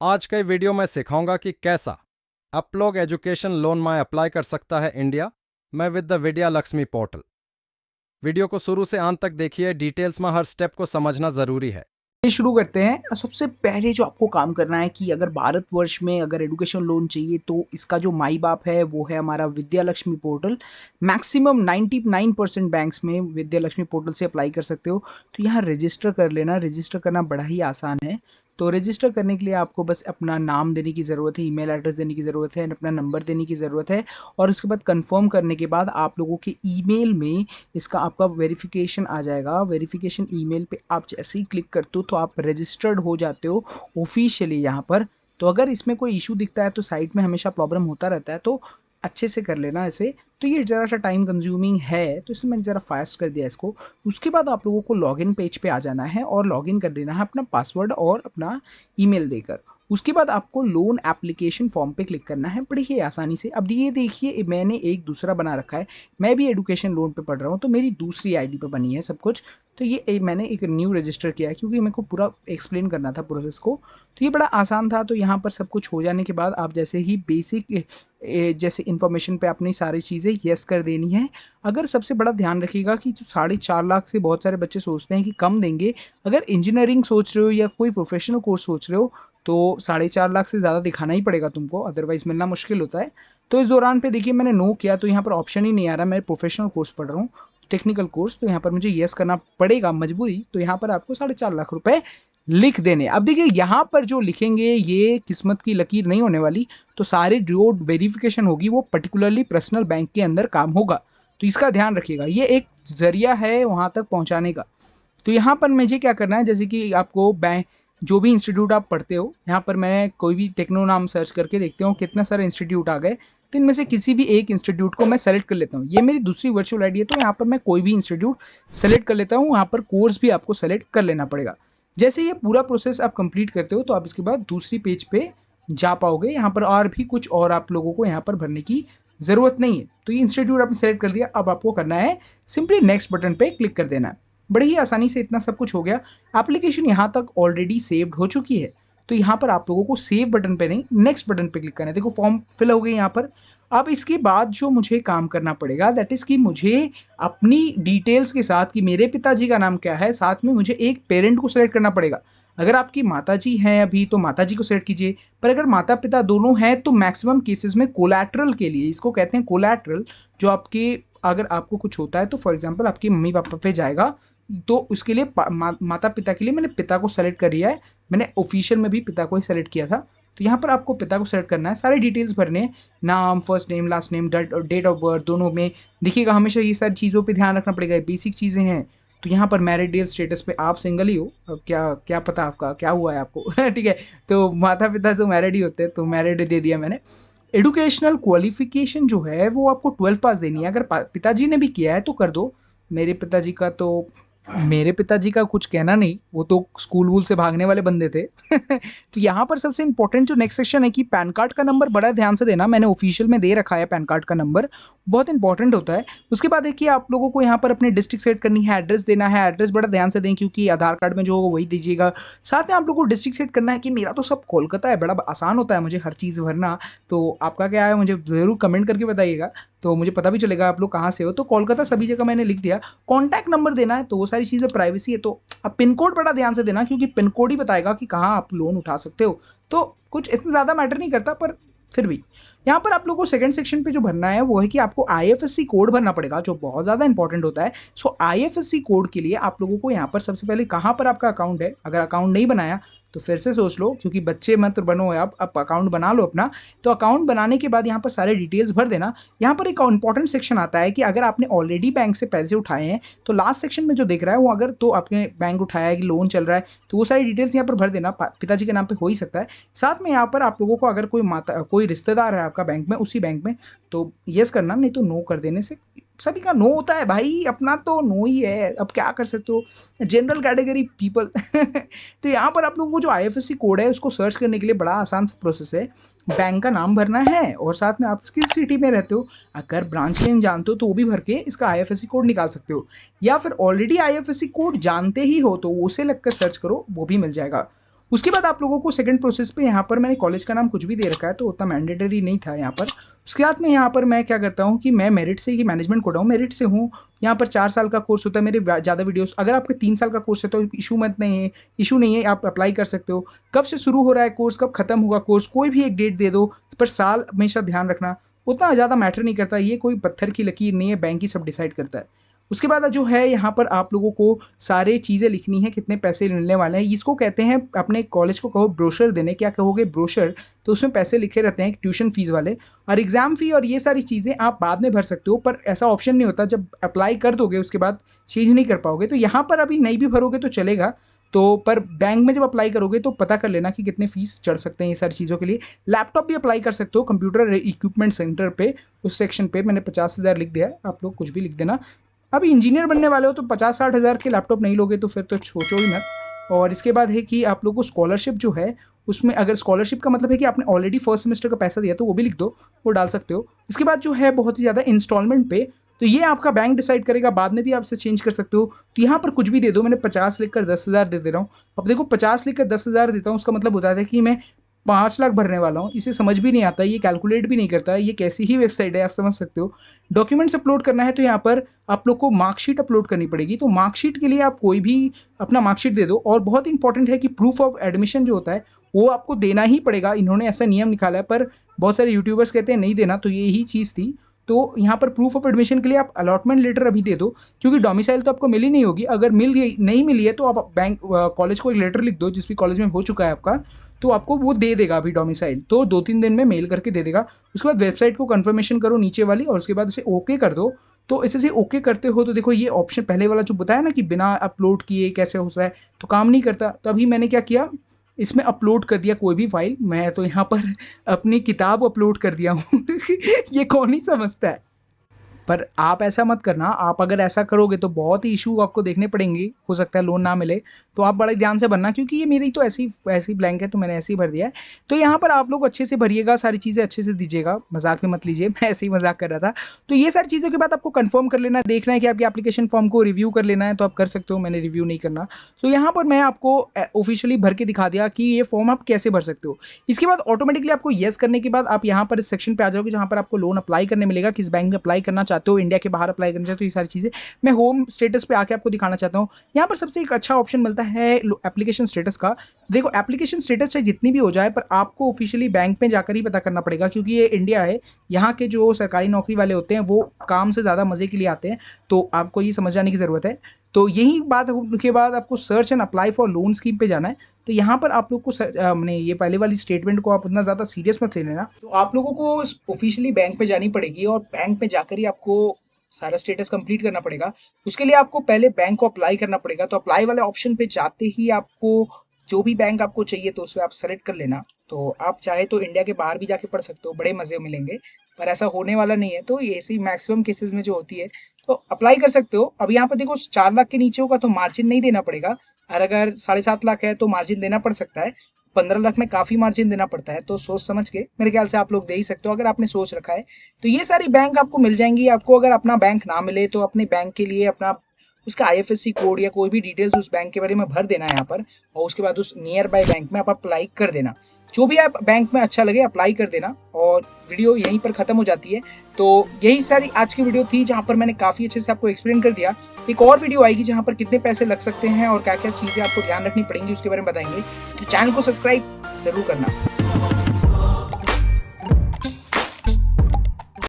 आज के वीडियो में सिखाऊंगा कि कैसा अपलोग एजुकेशन लोन में अप्लाई कर सकता है इंडिया में with the Vidya Lakshmi portal. Video को शुरू से अंत तक देखिए, डिटेल्स में हर स्टेप को समझना जरूरी है। ये शुरू करते हैं। सबसे पहले जो आपको काम करना है कि अगर भारतवर्ष में अगर एजुकेशन लोन चाहिए तो इसका जो माई बाप है वो है हमारा Vidya Lakshmi portal. Maximum 99% banks में विद्या लक्ष्मी पोर्टल से अप्लाई कर सकते हो। तो यहाँ रजिस्टर कर लेना। रजिस्टर करना बड़ा ही आसान है। तो रजिस्टर करने के लिए आपको बस अपना नाम देने की ज़रूरत है, ईमेल एड्रेस देने की ज़रूरत है, अपना नंबर देने की ज़रूरत है। और उसके बाद कंफर्म करने के बाद आप लोगों के ईमेल में इसका आपका वेरिफिकेशन आ जाएगा। वेरिफिकेशन ईमेल पे आप जैसे ही क्लिक करते हो तो आप रजिस्टर्ड हो जाते हो ऑफिशियली यहाँ पर। तो अगर इसमें कोई इशू दिखता है तो साइट में हमेशा प्रॉब्लम होता रहता है, तो अच्छे से कर लेना इसे। तो ये ज़रा सा टाइम कंज्यूमिंग है, तो इसमें मैंने ज़रा फास्ट कर दिया इसको। उसके बाद आप लोगों को लॉगिन पेज पे आ जाना है और लॉगिन कर देना है अपना पासवर्ड और अपना ईमेल देकर। उसके बाद आपको लोन एप्लीकेशन फॉर्म पे क्लिक करना है बड़ी ही आसानी से। अब ये देखिए, मैंने एक दूसरा बना रखा है। मैं भी एजुकेशन लोन पे पढ़ रहा हूँ, तो मेरी दूसरी आईडी पे बनी है सब कुछ। तो ये मैंने एक न्यू रजिस्टर किया है क्योंकि मेरे को पूरा एक्सप्लेन करना था प्रोसेस को। तो ये बड़ा आसान था। तो यहाँ पर सब कुछ हो जाने के बाद आप जैसे ही बेसिक जैसे इन्फॉर्मेशन पे अपनी सारी चीज़ें यस कर देनी है। अगर सबसे बड़ा ध्यान रखिएगा कि जो 4.5 लाख से बहुत सारे बच्चे सोचते हैं कि कम देंगे। अगर इंजीनियरिंग सोच रहे हो या कोई प्रोफेशनल कोर्स सोच रहे हो तो 4.5 लाख से ज़्यादा दिखाना ही पड़ेगा तुमको, अदरवाइज़ मिलना मुश्किल होता है। तो इस दौरान पे देखिए मैंने नो किया तो यहाँ पर ऑप्शन ही नहीं आ रहा। मैं प्रोफेशनल कोर्स पढ़ रहा हूँ, टेक्निकल कोर्स, तो यहाँ पर मुझे येस करना पड़ेगा मजबूरी। तो यहाँ पर आपको 4.5 लाख रुपए लिख देने। अब देखिए यहाँ पर जो लिखेंगे ये किस्मत की लकीर नहीं होने वाली। तो सारे जो वेरिफिकेशन होगी वो पर्टिकुलरली पर्सनल बैंक के अंदर काम होगा। तो इसका ध्यान रखिएगा, ये एक जरिया है वहाँ तक पहुँचाने का। तो यहाँ पर मुझे क्या करना है, जैसे कि आपको बैंक जो भी इंस्टीट्यूट आप पढ़ते हो, यहाँ पर मैं कोई भी टेक्नो नाम सर्च करके देखते हूँ कितना सारे इंस्टीट्यूट आ गए। तो इनमें से किसी भी एक इंस्टीट्यूट को मैं सेलेक्ट कर लेता हूँ। ये मेरी दूसरी वर्चुअल आईडी है, तो यहाँ पर मैं कोई भी इंस्टीट्यूट सेलेक्ट कर लेता हूँ। यहाँ पर कोर्स भी आपको सेलेक्ट कर लेना पड़ेगा। जैसे ये पूरा प्रोसेस आप कंप्लीट करते हो तो आप इसके बाद दूसरी पेज पे जा पाओगे। यहाँ पर और भी कुछ और आप लोगों को यहाँ पर भरने की ज़रूरत नहीं है। तो ये इंस्टीट्यूट आपने सेलेक्ट कर दिया। अब आपको करना है सिंपली नेक्स्ट बटन पे क्लिक कर देना है। बड़े ही आसानी से इतना सब कुछ हो गया। एप्लीकेशन यहाँ तक ऑलरेडी सेव्ड हो चुकी है। तो यहाँ पर आप लोगों को सेव बटन पे नहीं, नेक्स्ट बटन पे क्लिक करना है। देखो फॉर्म फिल हो गई यहाँ पर। अब इसके बाद जो मुझे काम करना पड़ेगा दैट इज़ कि मुझे अपनी डिटेल्स के साथ कि मेरे पिताजी का नाम क्या है, साथ में मुझे एक पेरेंट को सेलेक्ट करना पड़ेगा। अगर आपकी माताजी हैं अभी तो माताजी को सेलेक्ट कीजिए। पर अगर माता पिता दोनों हैं तो मैक्सिमम केसेस में कोलैटरल के लिए, इसको कहते हैं कोलैटरल, जो आपके अगर आपको कुछ होता है तो फॉर एग्जांपल आपकी मम्मी पापा पे जाएगा, तो उसके लिए माता पिता के लिए मैंने पिता को सेलेक्ट कर लिया है। मैंने ऑफिशियल में भी पिता को ही सेलेक्ट किया था। तो यहाँ पर आपको पिता को सेलेक्ट करना है, सारे डिटेल्स भरने हैं, नाम, first name, last name, date of birth दोनों में दिखेगा। हमेशा ये सारी चीज़ों पे ध्यान रखना पड़ेगा, बेसिक चीज़ें हैं। तो यहाँ पर मैरिड स्टेटस पे आप सिंगल ही हो। अब क्या क्या पता आपका क्या हुआ है आपको ठीक है। तो माता पिता तो मैरिड ही होते हैं, तो मैरिड दे दिया मैंने। एडुकेशनल क्वालिफिकेशन जो है वो आपको 12 पास देनी है। अगर पिताजी ने भी किया है तो कर दो। मेरे पिताजी का कुछ कहना नहीं, वो तो स्कूल वूल से भागने वाले बंदे थे तो यहाँ पर सबसे इंपॉर्टेंट जो नेक्स्ट सेक्शन है कि पैन कार्ड का नंबर बड़ा ध्यान से देना। मैंने ऑफिशियल में दे रखा है पैन कार्ड का नंबर, बहुत इंपॉर्टेंट होता है। उसके बाद देखिए आप लोगों को यहाँ पर अपनी डिस्ट्रिक्ट सेट करनी है, एड्रेस देना है। एड्रेस बड़ा ध्यान से दें क्योंकि आधार कार्ड में जो होगा वही दीजिएगा। साथ में आप लोगों को डिस्ट्रिक्ट सेट करना है कि मेरा तो सब कोलकाता है, बड़ा आसान होता है मुझे हर चीज़ भरना। तो आपका क्या है मुझे ज़रूर कमेंट करके बताइएगा, तो मुझे पता भी चलेगा आप लोग कहाँ से हो। तो कोलकाता सभी जगह मैंने लिख दिया। कॉन्टैक्ट नंबर देना है, तो वो सारी चीज़ें प्राइवेसी है। तो अब पिन कोड बड़ा ध्यान से देना क्योंकि पिन कोड ही बताएगा कि कहाँ आप लोन उठा सकते हो। तो कुछ इतना ज़्यादा मैटर नहीं करता, पर फिर भी यहाँ पर आप लोगों को सेकंड सेक्शन पे जो भरना है वो है कि आपको आईएफएससी कोड भरना पड़ेगा, जो बहुत ज़्यादा इंपॉर्टेंट होता है। सो आईएफएससी कोड के लिए आप लोगों को यहाँ पर सबसे पहले कहाँ पर आपका अकाउंट है, अगर अकाउंट नहीं बनाया तो फिर से सोच लो, क्योंकि बच्चे मत बनो आप अकाउंट बना लो अपना। तो अकाउंट बनाने के बाद यहाँ पर सारे डिटेल्स भर देना। यहाँ पर एक इंपॉर्टेंट सेक्शन आता है कि अगर आपने ऑलरेडी बैंक से पैसे उठाए हैं तो लास्ट सेक्शन में जो दिख रहा है वो, अगर तो आपने बैंक उठाया है कि लोन चल रहा है, तो वो सारी डिटेल्स यहाँ पर भर देना। पिताजी के नाम पे हो ही सकता है। साथ में यहाँ पर आप लोगों को अगर कोई रिश्तेदार है आपका बैंक में, उसी बैंक में, तो यस करना, नहीं तो नो कर देने से। सभी का नो होता है भाई, अपना तो नो ही है, अब क्या कर सकते हो, जनरल कैटेगरी पीपल तो यहाँ पर आप लोगों को जो आईएफएससी कोड है उसको सर्च करने के लिए बड़ा आसान सा प्रोसेस है। बैंक का नाम भरना है और साथ में आप किस सिटी में रहते हो, अगर ब्रांच नेम जानते हो तो वो भी भर के इसका आईएफएससी कोड निकाल सकते हो। या फिर ऑलरेडी आईएफएससी कोड जानते ही हो तो उसे लगकर सर्च करो, वो भी मिल जाएगा। उसके बाद आप लोगों को सेकंड प्रोसेस पे यहाँ पर मैंने कॉलेज का नाम कुछ भी दे रखा है, तो उतना मैंडेटरी नहीं था यहाँ पर। उसके बाद में यहाँ पर मैं क्या करता हूँ कि मैं मेरिट से ही मैनेजमेंट कोटा हूँ, मेरिट से हूँ। यहाँ पर 4 साल का कोर्स होता है, मेरे ज़्यादा वीडियोस, अगर आपके 3 साल का कोर्स है तो इशू नहीं है, आप अप्लाई कर सकते हो। कब से शुरू हो रहा है कोर्स, कब खत्म होगा कोर्स, कोई भी एक डेट दे दो, पर साल हमेशा ध्यान रखना, उतना ज़्यादा मैटर नहीं करता, ये कोई पत्थर की लकीर नहीं है, बैंक ही सब डिसाइड करता है। उसके बाद जो है यहाँ पर आप लोगों को सारे चीज़ें लिखनी है, कितने पैसे मिलने वाले हैं, इसको कहते हैं, अपने कॉलेज को कहो ब्रोशर देने, क्या कहोगे ब्रोशर, तो उसमें पैसे लिखे रहते हैं ट्यूशन फीस वाले, और एग्ज़ाम फ़ी और ये सारी चीज़ें आप बाद में भर सकते हो, पर ऐसा ऑप्शन नहीं होता, जब अप्लाई कर दोगे उसके बाद चेंज नहीं कर पाओगे। तो यहाँ पर अभी नहीं भी भरोगे तो चलेगा, तो पर बैंक में जब अप्लाई करोगे तो पता कर लेना कि कितने फीस चढ़ सकते हैं ये सारी चीज़ों के लिए। लैपटॉप भी अप्लाई कर सकते हो कंप्यूटर इक्विपमेंट सेंटर पे, उस सेक्शन पे मैंने 50,000 लिख दिया है, आप लोग कुछ भी लिख देना। अभी इंजीनियर बनने वाले हो तो 50-60 हज़ार के लैपटॉप नहीं लोगे तो फिर तो सोचो ही मत। और इसके बाद है कि आप लोगों को स्कॉलरशिप जो है, उसमें अगर स्कॉलरशिप का मतलब है कि आपने ऑलरेडी फर्स्ट सेमेस्टर का पैसा दिया तो वो भी लिख दो, वो डाल सकते हो। इसके बाद जो है बहुत ही ज़्यादा इंस्टॉलमेंट पे, तो ये आपका बैंक डिसाइड करेगा, बाद में भी आपसे चेंज कर सकते हो। तो यहाँ पर कुछ भी दे दो, मैंने 50 लिखकर 10,000 दे रहा हूँ। अब देखो 50 लिखकर 10,000 देता हूँ, उसका मतलब होता है कि मैं 5 लाख भरने वाला हूँ। इसे समझ भी नहीं आता, ये कैलकुलेट भी नहीं करता, ये कैसी ही वेबसाइट है, आप समझ सकते हो। डॉक्यूमेंट्स अपलोड करना है तो यहाँ पर आप लोग को मार्कशीट अपलोड करनी पड़ेगी। तो मार्कशीट के लिए आप कोई भी अपना मार्कशीट दे दो, और बहुत इंपॉर्टेंट है कि प्रूफ ऑफ एडमिशन जो होता है वो आपको देना ही पड़ेगा। इन्होंने ऐसा नियम निकाला है, पर बहुत सारे यूट्यूबर्स कहते हैं नहीं देना, तो यही चीज़ थी। तो यहाँ पर प्रूफ ऑफ एडमिशन के लिए आप अलॉटमेंट लेटर अभी दे दो, क्योंकि डोमिसाइल तो आपको मिली नहीं होगी। अगर मिल गई, नहीं मिली है, तो आप बैंक कॉलेज को एक लेटर लिख दो, जिस भी कॉलेज में हो चुका है आपका, तो आपको वो दे देगा अभी डोमिसाइल, तो 2-3 दिन में मेल करके दे देगा। उसके बाद वेबसाइट को कंफर्मेशन करो नीचे वाली, और उसके बाद उसे ओके कर दो। तो इसे से ओके करते हो तो देखो ये ऑप्शन पहले वाला जो बताया ना कि बिना अपलोड किए कैसे होता है, तो काम नहीं करता। तो अभी मैंने क्या किया, इसमें अपलोड कर दिया कोई भी फाइल। मैं तो यहाँ पर अपनी किताब अपलोड कर दिया हूँ ये कौन ही समझता है। पर आप ऐसा मत करना, आप अगर ऐसा करोगे तो बहुत ही इशू आपको देखने पड़ेंगे, हो सकता है लोन ना मिले। तो आप बड़े ध्यान से भरना, क्योंकि ये मेरी तो ऐसी ब्लैंक है, तो मैंने ऐसे ही भर दिया है। तो यहाँ पर आप लोग अच्छे से भरिएगा, सारी चीज़ें अच्छे से दीजिएगा, मजाक में मत लीजिए, मैं ऐसे ही मजाक कर रहा था। तो ये सारी चीज़ों के बाद आपको कंफर्म कर लेना है, देखना है कि आपकी एप्लीकेशन फॉर्म को रिव्यू कर लेना है, तो आप कर सकते हो, मैंने रिव्यू नहीं करना। तो यहाँ पर मैं आपको ऑफिशियली भर के दिखा दिया कि ये फॉर्म आप कैसे भर सकते हो। इसके बाद ऑटोमेटिकली आपको येस करने के बाद आप यहाँ पर इस सेक्शन पे आ जाओगे, जहाँ पर आपको लोन अप्लाई करने मिलेगा, किस बैंक में अप्लाई करना चाहते हो, इंडिया के बाहर अप्लाई करना चाहते हो, ये सारी चीज़ें मैं होम स्टेटस पे आके आपको दिखाना चाहता हूँ। यहाँ पर सबसे एक अच्छा ऑप्शन मिलता है एप्लीकेशन स्टेटस का। देखो एप्लीकेशन स्टेटस चाहे जितनी भी हो जाए, पर आपको ऑफिशियली बैंक में जाकर ही पता करना पड़ेगा, क्योंकि ये इंडिया है, यहाँ के जो सरकारी नौकरी वाले होते हैं वो काम से ज़्यादा मज़े के लिए आते हैं, तो आपको ये समझ जाने की ज़रूरत है। तो यही बात के बाद आपको search and apply for loan scheme पे जाना है। तो यहाँ पर आप लोग को मैंने ये पहले वाली स्टेटमेंट को आप उतना ज़्यादा सीरियस मत ले लेना। तो आप लोगों को ऑफिशियली बैंक पे जानी पड़ेगी, और बैंक पे जाकर ही आपको सारा स्टेटस कंप्लीट करना पड़ेगा। उसके लिए आपको पहले बैंक को अप्लाई करना पड़ेगा। तो अप्लाई वाले ऑप्शन पे जाते ही आपको जो भी बैंक आपको चाहिए तो उसमें आप सेलेक्ट कर लेना। तो आप चाहे तो इंडिया के बाहर भी जाके पढ़ सकते हो, बड़े मज़े मिलेंगे, पर ऐसा होने वाला नहीं है। तो ये ऐसी मैक्सिमम केसेस में जो होती है, तो अप्लाई कर सकते हो। अब यहाँ पर देखो 4 लाख के नीचे होगा तो मार्जिन नहीं देना पड़ेगा, और अगर 7.5 लाख है तो मार्जिन देना पड़ सकता है। 15 लाख में काफ़ी मार्जिन देना पड़ता है, तो सोच समझ के मेरे ख्याल से आप लोग दे ही सकते हो, अगर आपने सोच रखा है। तो ये सारी बैंक आपको मिल जाएंगी। आपको अगर अपना बैंक ना मिले तो अपने बैंक के लिए अपना उसका IFSC कोड या कोई भी डिटेल्स उस बैंक के बारे में भर देना है यहाँ पर, और उसके बाद उस नियर बाय बैंक में आप अप्लाई कर देना। जो भी आप बैंक में अच्छा लगे अप्लाई कर देना, और वीडियो यहीं पर ख़त्म हो जाती है। तो यही सारी आज की वीडियो थी, जहाँ पर मैंने काफ़ी अच्छे से आपको एक्सप्लेन कर दिया। एक और वीडियो आएगी जहाँ पर कितने पैसे लग सकते हैं और क्या क्या चीज़ें आपको ध्यान रखनी पड़ेंगी उसके बारे में बताएंगे। तो चैनल को सब्सक्राइब ज़रूर करना।